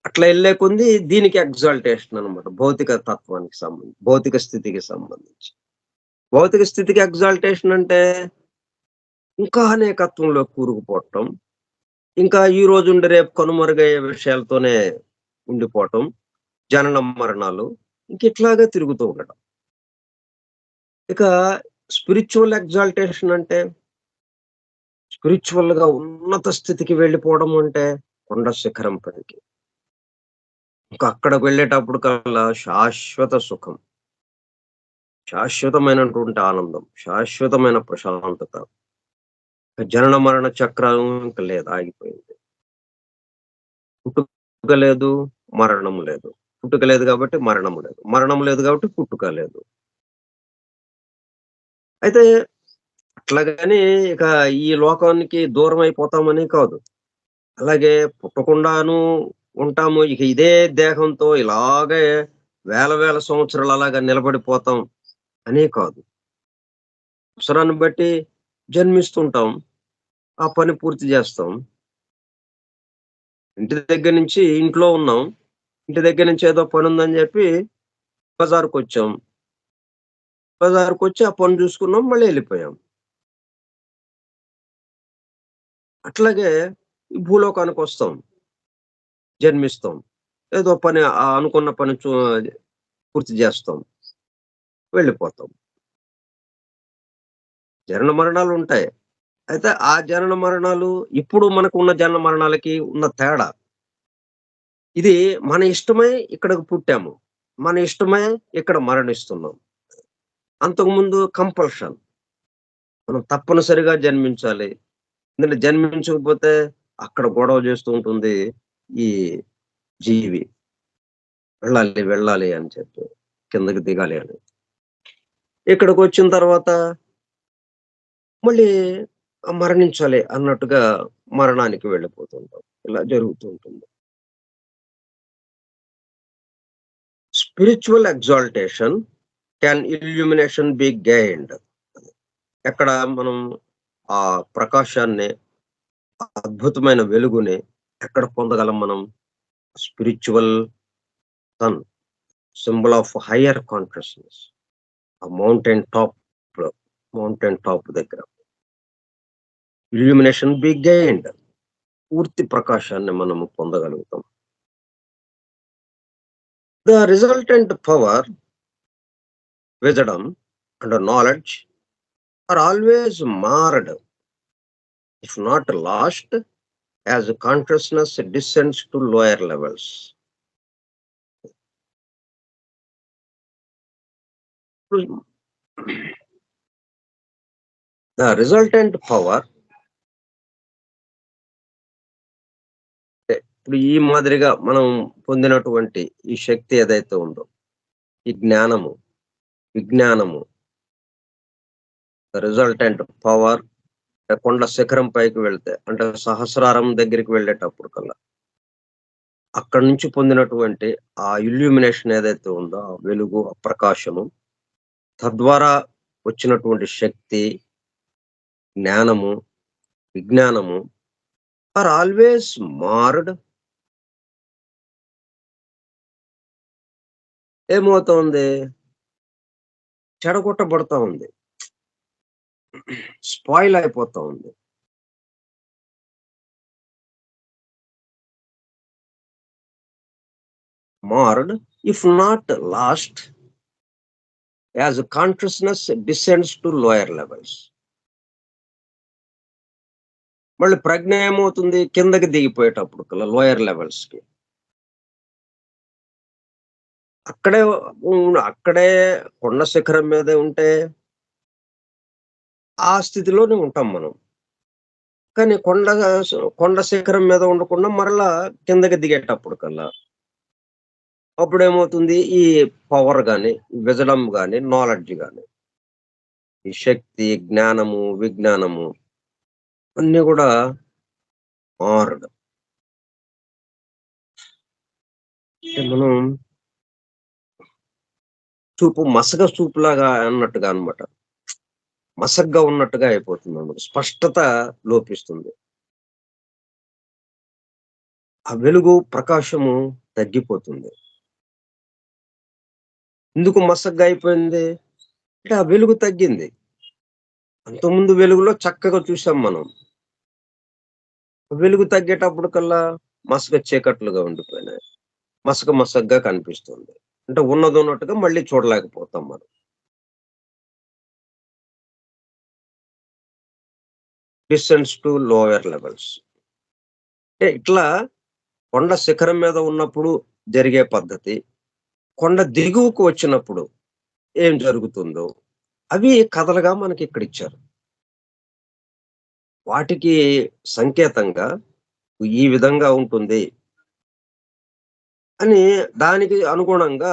అట్లా వెళ్ళే కొంది దీనికి ఎగ్జాల్టేషన్ అనమాట. భౌతిక స్థితికి సంబంధించి. భౌతిక స్థితికి ఎగ్జాల్టేషన్ అంటే ఇంకా అనేకత్వంలో కూరుకుపోవటం. ఇంకా ఈ రోజుండి రేపు కనుమరుగయ్యే విషయాలతోనే ఉండిపోవటం. జనన మరణాలు. ఇంకిట్లాగే తిరుగుతూ ఉండడం. ఇక స్పిరిచ్యువల్ ఎగ్జాల్టేషన్ అంటే స్పిరిచ్యువల్‌గా ఉన్నత స్థితికి వెళ్ళిపోవడం అంటే కొండ శిఖరం పైకి. ఇంకా అక్కడికి వెళ్ళేటప్పటికల్లా శాశ్వత సుఖం. శాశ్వతమైనటువంటి ఆనందం. శాశ్వతమైన ప్రశాంతత. జనన మరణ చక్రం ఇంక లేదు. ఆగిపోయింది. పుట్టుక లేదు, మరణం లేదు. పుట్టుక లేదు కాబట్టి మరణం లేదు. మరణం లేదు కాబట్టి పుట్టుక లేదు. అయితే అట్లాగని ఇక ఈ లోకానికి దూరం అయిపోతామని కాదు. అలాగే పుట్టకుండాను ఉంటాము. ఇక ఇదే దేహంతో ఇలాగే వేల వేల సంవత్సరాలు అలాగా నిలబడిపోతాం అని కాదు. అవసరాన్ని బట్టి జన్మిస్తుంటాం. ఆ పని పూర్తి చేస్తాం. ఇంటి దగ్గర నుంచి ఇంట్లో ఉన్నాం. ఇంటి దగ్గర నుంచి ఏదో పనుందని జెప్పి బజారుకొచ్చాం. బజారుకొచ్చి ఆ పని జూసుకున్నాం. మళ్ళీ ఎళ్ళిపోయాం. అట్లాగే ఈ భూలోకానికొస్తాం. జన్మిస్తాం. ఏదో పని అనుకున్న పని పూర్తి జేస్తాం. వెళ్ళిపోతాం. జనన మరణాలుంటాయి. అయితే ఆ జనన మరణాలు ఇప్పుడు మనకున్న జనన మరణాలకి ఉన్న తేడా. ఇది మన ఇష్టమై ఇక్కడికి పుట్టాము. మన ఇష్టమై ఇక్కడ మరణిస్తున్నాం. అంతకుముందు కంపల్షన్. మనం తప్పనిసరిగా జన్మించాలి. ఎందుకంటే జన్మించకపోతే అక్కడ గొడవ చేస్తూ ఉంటుంది ఈ జీవి. వెళ్ళాలి, వెళ్ళాలి అని చెప్పి. కిందకి దిగాలి అని. ఇక్కడికొచ్చిన తర్వాత మళ్ళీ మరణించాలి అన్నట్టుగా మరణానికి వెళ్ళిపోతుంటాం. ఇలా జరుగుతూ ఉంటుంది. Spiritual exaltation can illumination be gained. ఎక్కడ మనం ఆ ప్రకాశాన్ని, అద్భుతమైన వెలుగుని ఎక్కడ పొందగలం మనం? Spiritual sun, symbol of higher consciousness. ఆ మౌంటైన్ టాప్ దగ్గర. Illumination be gained. పూర్తి ప్రకాశాన్ని మనము పొందగలుగుతాం. The resultant power, wisdom and knowledge are always marred, if not lost, as consciousness descends to lower levels. The resultant power, ఇప్పుడు ఈ మాదిరిగా మనం పొందినటువంటి ఈ శక్తి ఏదైతే ఉందో, ఈ జ్ఞానము, విజ్ఞానము, ద రిజల్టెంట్ పవర్ కొండ శిఖరం పైకి వెళ్తే అంటే సహస్రారం దగ్గరికి వెళ్ళేటప్పుడు కల్లా అక్కడి నుంచి పొందినటువంటి ఆ ఇల్యూమినేషన్ ఏదైతే ఉందో, ఆ వెలుగు, ఆ ప్రకాశము, తద్వారా వచ్చినటువంటి శక్తి, జ్ఞానము, విజ్ఞానము ఆర్ ఆల్వేస్ మార్డ్. ఏమవుతోంది? చెడగొట్టబడతా ఉంది. స్పాయిల్ అయిపోతా ఉంది. Marred if not lost as consciousness descends to lower levels. మళ్ళీ ప్రజ్ఞ ఏమవుతుంది? కిందకి దిగిపోయేటప్పుడు కల్లా లోయర్ లెవెల్స్‌కి. అక్కడే అక్కడే కొండ శిఖరం మీదే ఉంటే ఆ స్థితిలోనే ఉంటాం మనం. కానీ కొండ శిఖరం మీద ఉండకుండా మరలా కిందకి దిగేటప్పుడు కల్లా అప్పుడేమవుతుంది? ఈ పవర్ గాని, విజడమ్ గాని, నాలెడ్జ్ గాని, ఈ శక్తి, జ్ఞానము, విజ్ఞానము అన్నీ గూడా మారడు. అంటే మనం మసక చూపులాగా అన్నట్టుగా అన్నమాట. మసగ్గా ఉన్నట్టుగా అయిపోతుందన్నమాట. స్పష్టత లోపిస్తుంది. ఆ వెలుగు, ప్రకాశము తగ్గిపోతుంది. ఎందుకు మసగ్గా అయిపోయింది? అంటే ఆ వెలుగు తగ్గింది. అంతకుముందు వెలుగులో చక్కగా చూసాం మనం. వెలుగు తగ్గేటప్పటికల్లా మసక చీకట్లుగా ఉండిపోయినాయి. మసకగా కనిపిస్తుంది. అంటే ఉన్నదున్నట్టుగా మళ్ళీ చూడలేకపోతాం మనం. డిసెండ్స్ టు లోయర్ లెవెల్స్. అంటే ఇట్లా కొండ శిఖరం మీద ఉన్నప్పుడు జరిగే పద్ధతి, కొండ దిగువకు వచ్చినప్పుడు ఏం జరుగుతుందో అవి కథలుగా మనకిక్కడిచ్చారు. వాటికి సంకేతంగా ఈ విధంగా ఉంటుంది అని దానికి అనుగుణంగా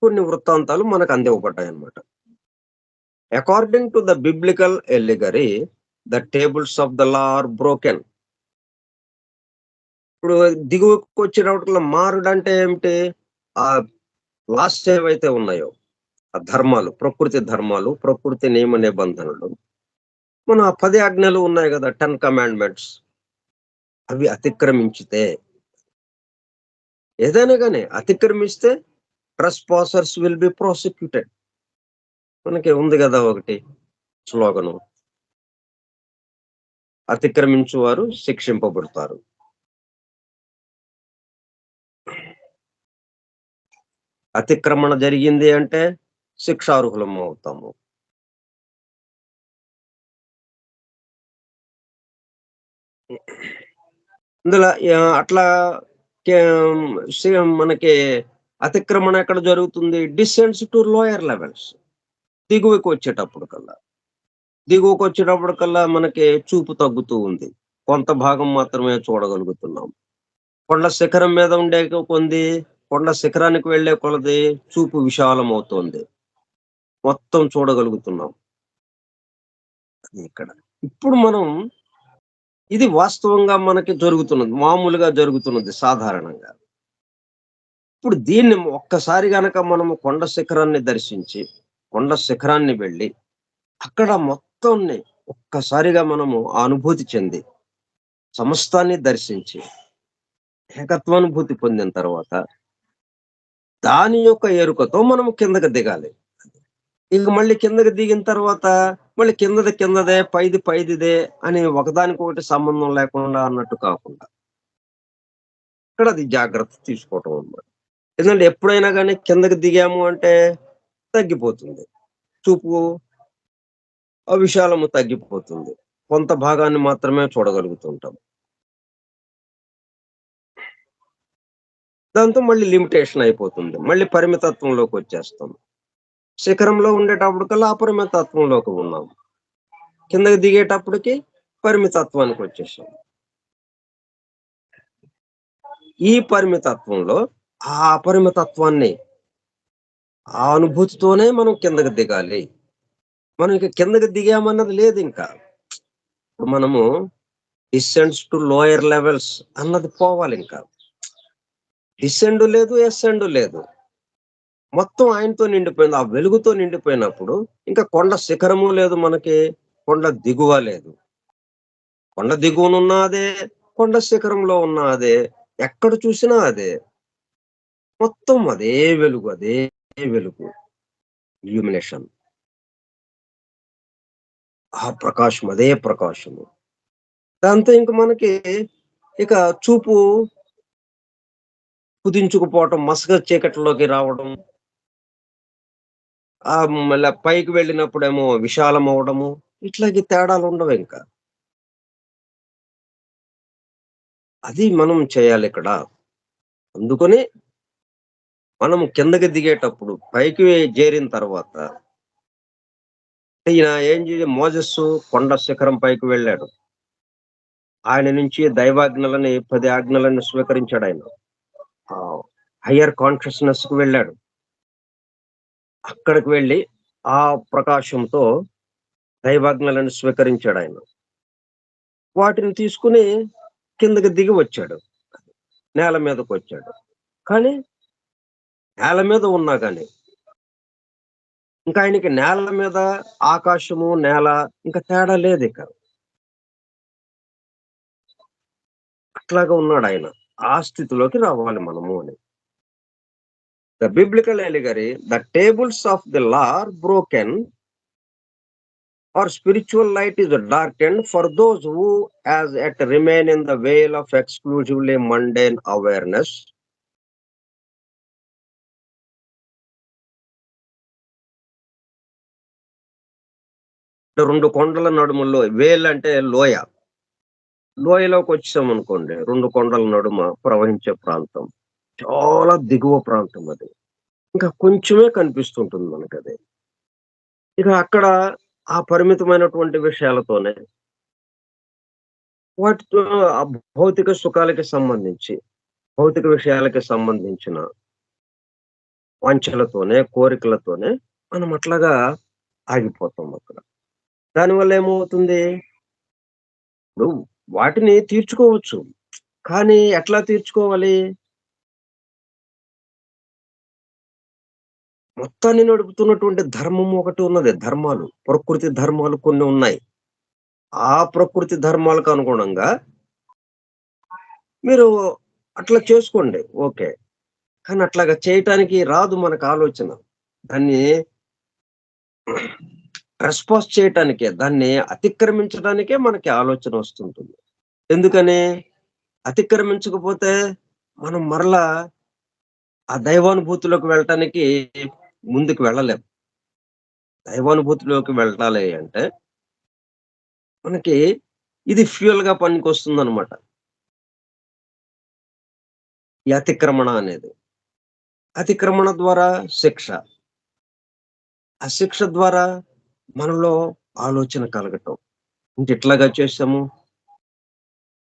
కొన్ని వృత్తాంతాలు మనకు అందివ్వబడ్డాయన్నమాట. According to the biblical allegory, the tables of the law are broken. ఇప్పుడు దిగువకు వచ్చేటప్పటికల్లా మారుడంటే ఏమిటి? ఆ లాస్ ఏవైతే ఉన్నాయో, ఆ ధర్మాలు, ప్రకృతి ధర్మాలు, ప్రకృతి నియమ నిబంధనలు, మన 10 ఆజ్ఞలు ఉన్నాయి గదా! 10 కమాండ్‌మెంట్స్. అవి అతిక్రమించితే, ఏదైనా గాని అతిక్రమిస్తే ట్రెస్పాసర్స్ విల్ బి ప్రాసిక్యూటెడ్. మనకి ఉంది గదా! ఒకటి స్లోగను. అతిక్రమించువారు శిక్షింపబడతారు. అతిక్రమణ జరిగింది అంటే శిక్షార్హులం అవుతాము. ఇందులో అట్లా కే మనకి అతిక్రమణ ఎక్కడ జరుగుతుంది? Descends to lower levels. దిగువకి వచ్చేటప్పటికల్లా. దిగువకొచ్చేటప్పటికల్లా మనకి చూపు తగ్గుతూ ఉంది. కొంత భాగం మాత్రమే చూడగలుగుతున్నాం. కొండ శిఖరం మీద ఉండే కొంది, కొండ శిఖరానికి వెళ్ళే కొలది చూపు విశాలమవుతోంది. మొత్తం చూడగలుగుతున్నాం. అది ఇక్కడ. ఇప్పుడు మనం ఇది వాస్తవంగా మనకి జరుగుతున్నది. మామూలుగా జరుగుతున్నది సాధారణంగా. ఇప్పుడు దీన్ని ఒక్కసారి గనక మనము కొండ శిఖరాన్ని దర్శించి, కొండ శిఖరాన్ని వెళ్ళి, అక్కడ మొత్తాన్ని ఒక్కసారిగా మనము ఆ అనుభూతి చెంది, సమస్తాన్ని దర్శించి, ఏకత్వానుభూతి పొందిన తర్వాత, దాని యొక్క ఎరుకతో మనము కిందకి దిగాలి. ఇక మళ్ళీ కిందకి దిగిన తర్వాత, మళ్ళీ కిందది కిందదే, పైది పైదిదే అని ఒకదానికొకటి సంబంధం లేకుండా అన్నట్టు కాకుండా, ఇక్కడ అది జాగ్రత్త తీసుకోవటం అన్నమాట. ఎందుకంటే ఎప్పుడైనా గాని కిందకి దిగాము అంటే తగ్గిపోతుంది. చూపు విశాలము తగ్గిపోతుంది. కొంత భాగాన్ని మాత్రమే చూడగలుగుతుంటాం. దాంతో మళ్ళీ లిమిటేషన్ అయిపోతుంది. మళ్ళీ పరిమితత్వంలోకొచ్చేస్తాం. శిఖరంలో ఉండేటప్పటికల్లా అపరిమితత్వంలోకి ఉన్నాం. కిందకి దిగేటప్పటికి పరిమితత్వానికొచ్చేసాం. ఈ పరిమితత్వంలో ఆ అపరిమితత్వాన్ని, ఆ అనుభూతితోనే మనం కిందకి దిగాలి. మనం ఇక కిందకి దిగామన్నది లేదింకా. ఇప్పుడు మనము డిసెండ్స్ టు లోయర్ లెవెల్స్ అన్నది పోవాలింకా. డిసెండ్ లేదు, ఎసెండ్ లేదు. మొత్తం ఆయనతో నిండిపోయింది. ఆ వెలుగుతో నిండిపోయినప్పుడు ఇంకా కొండ శిఖరము లేదు మనకి, కొండ దిగువ లేదు. కొండ దిగువనున్న అదే, కొండ శిఖరంలో ఉన్న అదే. ఎక్కడ చూసినా అదే. మొత్తం అదే వెలుగు, అదే వెలుగు. ఇల్యూమినేషన్. ఆ ప్రకాశం, అదే ప్రకాశము. దాంతో ఇంక మనకి ఇక చూపు కుదించుకుపోవటం, మసక చీకటిలోకి రావడం, మళ్ళా పైకి వెళ్ళినప్పుడేమో విశాలం అవ్వడము, ఇట్లాగే తేడాలుండవింక. అది మనం చేయాలిక్కడ. అందుకని మనం కిందకి దిగేటప్పుడు పైకి జేరిన తర్వాత ఈయన ఏం మోజెసు కొండ శిఖరం పైకి వెళ్ళాడు. ఆయన నుంచి దైవాజ్ఞలని 10 ఆజ్ఞలను స్వీకరించాడాయన. హయ్యర్ కాన్షియస్‌నెస్‌కి వెళ్ళాడు. అక్కడికి వెళ్ళి ఆ ప్రకాశంతో దైవాజ్ఞలను స్వీకరించాడాయన. వాటిని తీసుకొని కిందకి దిగి వచ్చాడు. నేల మీదకొచ్చాడు. కానీ నేల మీద ఉన్నా గాని, ఇంకా ఆయనకి నేల మీద ఆకాశము, నేల ఇంక తేడా లేదిక. అట్లాగా ఉన్నాడాయన. ఆ స్థితిలోకి రావాలి మనము అని. The biblical allegory, the tables of the law are broken or spiritual light is darkened for those who as yet remain in the veil of exclusively mundane awareness. రెండు కొండల నడుమలో, వేల్ అంటే లోయ, లోయలోకి వచ్చాం అనుకోండి, రెండు కొండల నడుమ ప్రవహించే ప్రాంతం, చాలా దిగువ ప్రాంతం అది. ఇంకా కొంచెమే కనిపిస్తుంటుంది మనకు అది. ఇక అక్కడ ఆ పరిమితమైనటువంటి విషయాలతోనే, వాటితో ఆ భౌతిక సుఖాలకి సంబంధించి, భౌతిక విషయాలకి సంబంధించిన వాంఛలతోనే, కోరికలతోనే మనం అట్లాగా ఆగిపోతాం అక్కడ. దానివల్ల ఏమవుతుంది? ఇప్పుడు వాటిని తీర్చుకోవచ్చు. కానీ ఎట్లా తీర్చుకోవాలి? మొత్తాన్ని నడుపుతున్నటువంటి ధర్మం ఒకటి ఉన్నది. ధర్మాలు, ప్రకృతి ధర్మాలు కొన్ని ఉన్నాయి. ఆ ప్రకృతి ధర్మాలకు అనుగుణంగా మీరు అట్లా చేసుకోండి. ఓకే. కానీ అట్లాగా చేయటానికి రాదు మనకు ఆలోచన. దాన్ని ట్రెస్పాస్ చేయటానికే, దాన్ని అతిక్రమించడానికే మనకి ఆలోచన వస్తుంటుంది. ఎందుకని? అతిక్రమించకపోతే మనం మరలా ఆ దైవానుభూతిలోకి వెళ్ళటానికి ముందుకు వెళ్ళలేం. దైవానుభూతిలోకి వెళ్ళాలి అంటే మనకి ఇది ఫ్యూయల్‌గా పనికొస్తుందనమాట. ఈ అతిక్రమణ అనేది. అతిక్రమణ ద్వారా శిక్ష. ఆ శిక్ష ద్వారా మనలో ఆలోచన కలగటం. ఇంక ఇట్లాగా చేసాము,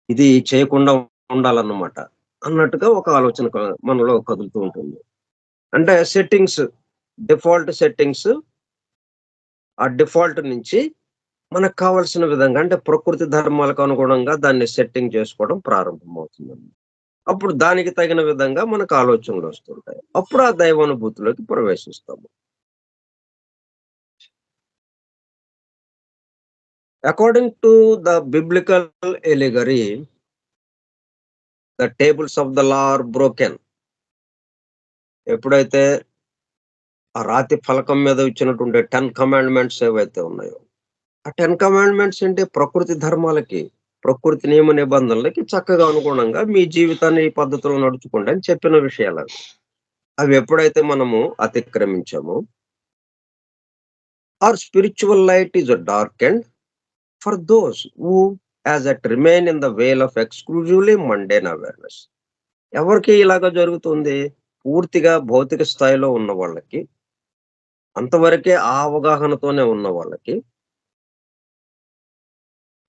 ఇది చేయకుండా ఉండాలన్నమాట అన్నట్టుగా ఒక ఆలోచన మనలో కదులుతూ ఉంటుంది. అంటే సెట్టింగ్స్, డిఫాల్ట్ సెట్టింగ్స్, ఆ డిఫాల్ట్ నుంచి మనకు కావాల్సిన విధంగా, అంటే ప్రకృతి ధర్మాలకు అనుగుణంగా దాన్ని సెట్టింగ్ చేసుకోవడం ప్రారంభమవుతుందండి. అప్పుడు దానికి తగిన విధంగా మనకు ఆలోచనలు వస్తుంటాయి. అప్పుడు ఆ దైవానుభూతిలోకి ప్రవేశిస్తాము. According to the biblical allegory, the tables of the law are broken. ఎప్పుడైతే ఆ రాతి ఫలకం మీద ఇచ్చినటువంటి 10 కమాండ్‌మెంట్స్ ఏవైతే ఉన్నాయో, ఆ 10 కమాండ్‌మెంట్స్ అంటే ప్రకృతి ధర్మాలకి, ప్రకృతి నియమ నిబంధనలకి చక్కగా అనుగుణంగా మీ జీవితాన్ని ఈ పద్ధతిలో నడుచుకోండి అని చెప్పిన విషయాలవి. అవి ఎప్పుడైతే మనము అతిక్రమించామో, our spiritual light is darkened for those who as yet remain in the veil of exclusively mundane awareness. ఎవరికి ఇలాగ జరుగుతుంది? పూర్తిగా భౌతిక స్థాయిలో ఉన్న వాళ్ళకి, అంతవరకే ఆ అవగాహనతోనే ఉన్న వాళ్ళకి,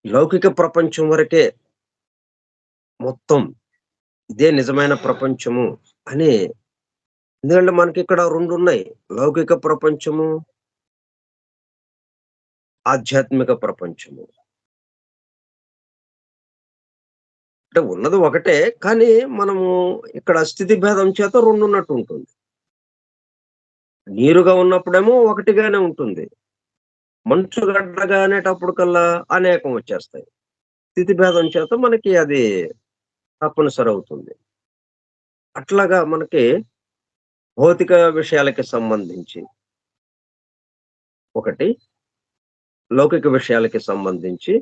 లౌకిక ప్రపంచం వరకే మొత్తం ఇదే నిజమైన ప్రపంచము అని. ఎందుకంటే మనకిక్కడ 2 ఉన్నాయి. లౌకిక ప్రపంచము, ఆధ్యాత్మిక ప్రపంచము. అంటే ఉన్నది ఒకటే, కానీ మనము ఇక్కడ స్థితి భేదం చేత 2 ఉన్నట్టు ఉంటుంది. నీరుగా ఉన్నప్పుడేమో ఒకటిగానే ఉంటుంది. మంచు గడ్డగా అనేటప్పటికల్లా అనేకం వచ్చేస్తాయి. స్థితి భేదం చేత మనకి అది తప్పనిసరి అవుతుంది. అట్లాగా మనకి భౌతిక విషయాలకి సంబంధించి ఒకటి, లౌకిక విషయాలకి సంబంధించి,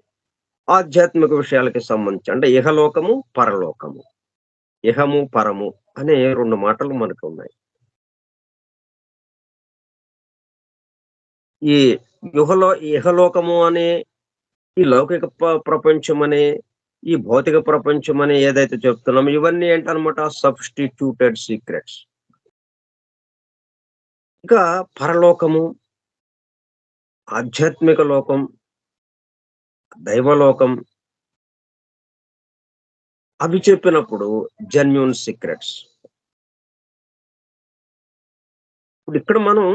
ఆధ్యాత్మిక విషయాలకి సంబంధించి, అంటే ఇహలోకము, పరలోకము. ఇహము, పరము అనే 2 మాటలు మనకున్నాయి. ఈ ఇహలోకము అని, ఈ లౌకిక ప్రపంచం అని, ఈ భౌతిక ప్రపంచం అని ఏదైతే చెప్తున్నామో ఇవన్నీ ఏంటనమాట? Substituted secrets. ఇంకా పరలోకము, ఆధ్యాత్మిక లోకం, దైవలోకం అవి చెప్పినప్పుడు జెన్యూన్ సీక్రెట్స్. ఇప్పుడు ఇక్కడ మనం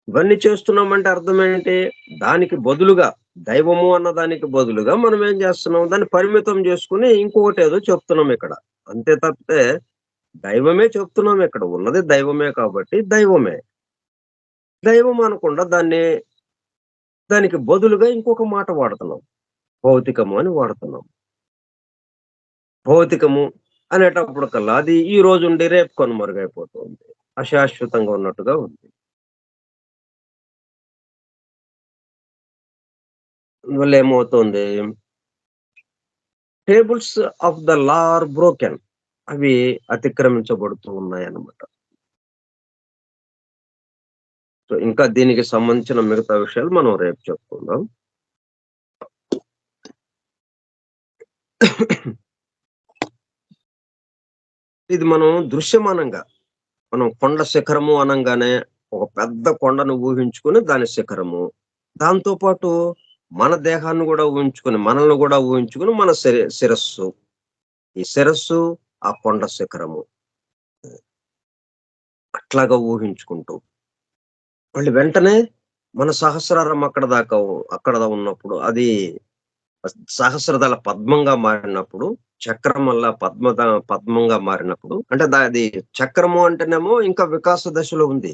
ఇవన్నీ చేస్తున్నామంటే అర్థం ఏంటి? దానికి బదులుగా, దైవము అన్న దానికి బదులుగా మనం ఏం చేస్తున్నాం? దాన్ని పరిమితం చేసుకొని ఇంకొకటేదో చెప్తున్నాం ఇక్కడ. అంతే తప్పితే దైవమే చెప్తున్నాం ఇక్కడ. ఉన్నది దైవమే కాబట్టి దైవమే. దైవం అనకుండా దానికి బదులుగా ఇంకొక మాట వాడుతున్నాం. భౌతికము అని వాడుతున్నాం. భౌతికము అనేటప్పుడు కల్లా అది ఈ రోజు ఉండి రేపు కనుమరుగైపోతుంది. అశాశ్వతంగా ఉన్నట్టుగా ఉంది. అందువల్ల ఏమవుతుంది? Tables of the law are broken. అవి అతిక్రమించబడుతూ ఉన్నాయన్నమాట. సో, ఇంకా దీనికి సంబంధించిన మిగతా విషయాలు మనం రేపు చెప్పుకుందాం. ఇది మనం దృశ్యమానంగా, మనం కొండ శిఖరము అనంగానే ఒక పెద్ద కొండను ఊహించుకొని దాని శిఖరము. దాంతో పాటు మన దేహాన్ని గూడా ఊహించుకొని, మనల్ని గూడా ఊహించుకొని మన శిరస్సు. ఈ శిరస్సు ఆ కొండ శిఖరము. అట్లాగా ఊహించుకుంటూ. మళ్ళీ వెంటనే మన సహస్రారం అక్కడ ఉన్నప్పుడు అది సహస్రదళ పద్మంగా మారినప్పుడు, చక్రం వల్ల పద్మంగా మారినప్పుడు అంటే అది చక్రము అంటేనేమో ఇంకా వికాస దశలో ఉంది.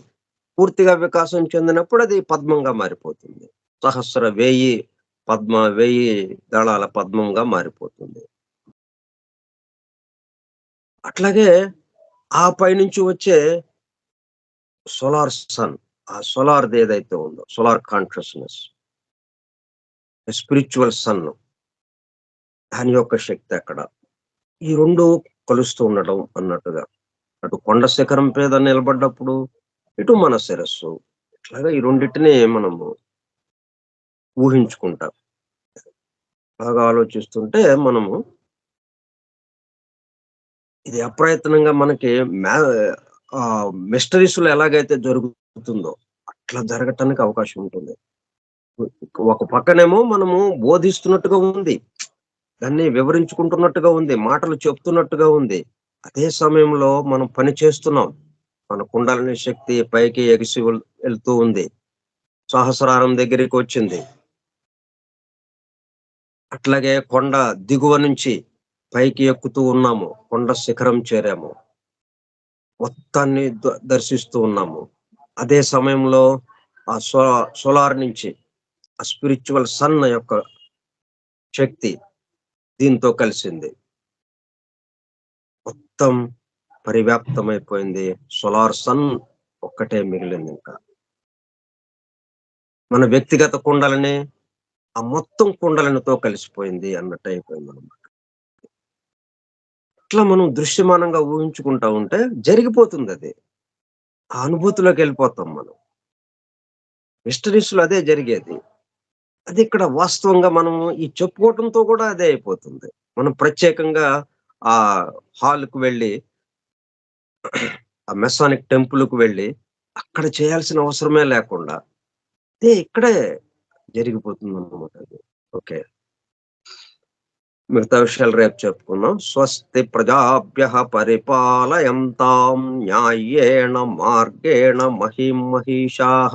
పూర్తిగా వికాసం చెందినప్పుడు అది పద్మంగా మారిపోతుంది. 1000 దళాల పద్మంగా మారిపోతుంది. అట్లాగే ఆ పైనుంచి వచ్చే సోలార్ సన్, ఆ సోలార్‌ది ఏదైతే ఉందో, సోలార్ కాన్షియస్‌నెస్, స్పిరిచ్యువల్ సన్, దాని యొక్క శక్తి అక్కడ. ఈ 2 కలుస్తూ ఉండడం అన్నట్టుగా. అటు కొండ శిఖరం మీద నిలబడ్డప్పుడు, ఇటు మన శిరస్సు. ఇట్లాగా ఈ రెండిటిని మనము ఊహించుకుంటాం. బాగా ఆలోచిస్తుంటే మనము ఇది అప్రయత్నంగా మనకి మిస్టరీస్‌లో ఎలాగైతే జరుగుతుందో, అట్లా జరగటానికి అవకాశం ఉంటుంది. ఒక పక్కనేమో మనము బోధిస్తున్నట్టుగా ఉంది. దాన్ని వివరించుకుంటున్నట్టుగా ఉంది. మాటలు చెప్తున్నట్టుగా ఉంది. అదే సమయంలో మనం పని చేస్తున్నాం. మన కుండలిని శక్తి పైకి ఎగిసి వెళ్తూ ఉంది. సహస్రారం దగ్గరికొచ్చింది. అట్లాగే కొండ దిగువ నుంచి పైకి ఎక్కుతూ ఉన్నాము. కొండ శిఖరం చేరాము. మొత్తాన్ని దర్శిస్తూ ఉన్నాము. అదే సమయంలో ఆ సోలార్ నుంచి ఆ స్పిరిచ్యువల్ సన్ యొక్క శక్తి దీంతో కలిసింది. మొత్తం పరివ్యాప్తమైపోయింది. సోలార్ సన్ ఒక్కటే మిగిలిందింకా. మన వ్యక్తిగత కుండలిని ఆ మొత్తం కుండలినితో కలిసిపోయింది అన్నట్టు అయిపోయిందనమాట. ఇట్లా మనం దృశ్యమానంగా ఊహించుకుంటా ఉంటే జరిగిపోతుందది. ఆ అనుభూతిలోకెళ్ళిపోతాం మనం. మిస్టరీస్‌లో అదే జరిగేది. అది ఇక్కడ వాస్తవంగా మనము ఈ చెప్పుకోవటంతో కూడా అదే అయిపోతుంది. మనం ప్రత్యేకంగా ఆ హాల్‌కి వెళ్లి, ఆ మెసానిక్ టెంపుల్‌కి వెళ్లి, అక్కడ చేయాల్సిన అవసరమే లేకుండా, అదే ఇక్కడే జరిగిపోతుందన్నమాట అది. ఓకే. మిగతా విషయాలు రేపు చెప్పుకుందాం. స్వస్తి ప్రజాభ్యః పరిపాలయంతాం న్యాయేణ మార్గేణ మహిం మహిషాః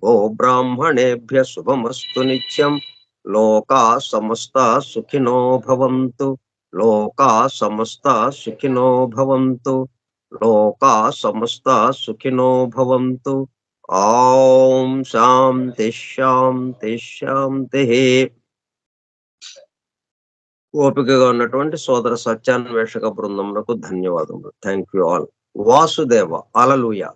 గోబ్రాహ్మణేభ్యः శుభమస్తు నిత్యం. లోకాः సమస్తాः సుఖినో భవంతు. లోకాः సమస్తాः సుఖినో భవంతు. లోకాः సమస్తాः సుఖినో భవంతు. ఓం శాంతి శాంతి శాంతిః. ఓపికగా ఉన్నటువంటి సోదర సత్యాన్వేషక బృందమునకు ధన్యవాదములు. Thank you all. Vasudeva. Hallelujah.